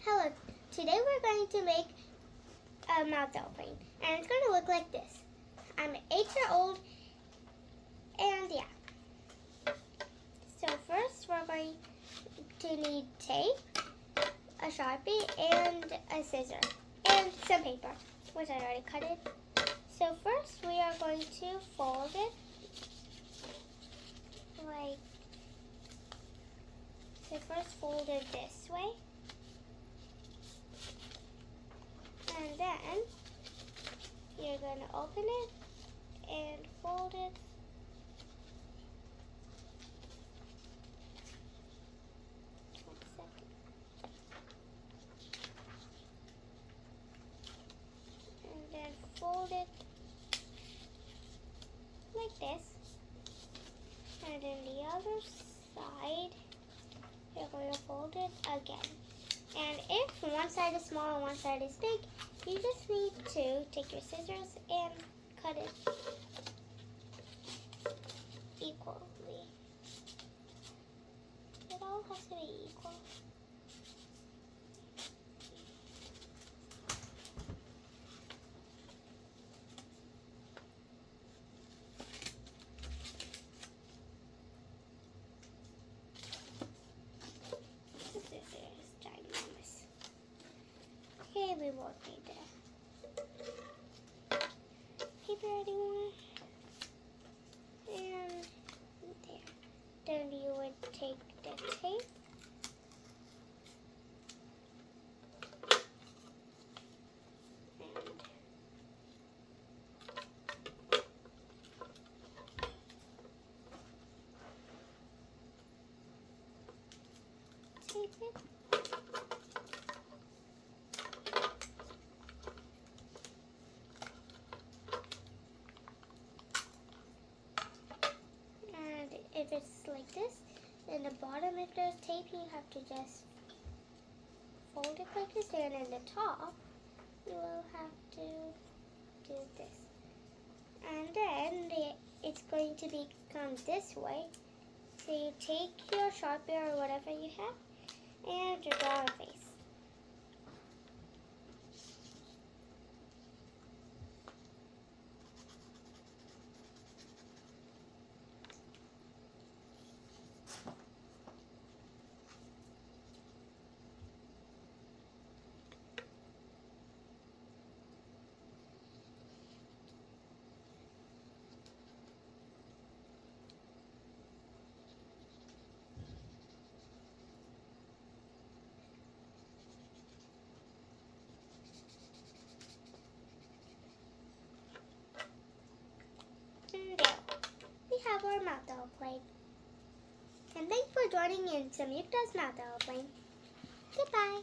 Hello, today we're going to make a mouse airplane, and it's going to look like this. I'm 8-year-old, and yeah. So first we're going to need tape, a Sharpie, and a scissor, and some paper, which I already cut it. So first we are going to fold it like, so first fold it this way. And then you're going to open it and fold it. One second. And then fold it like this. And then the other side, you're going to fold it again. And if one side is small and one side is big, you just need to take your scissors and cut it equally. It all has to be equal. Okay, we won't need the paper anymore. And there. Then you would take the tape. And tape it. If it's like this, then the bottom, if there's tape, you have to just fold it like this, and in the top, you will have to do this. And then it's going to become this way. So you take your Sharpie or whatever you have, and you draw a face. And there, we have our mouth aeroplane. And thanks for joining in Samyukta's mouth aeroplane. Goodbye.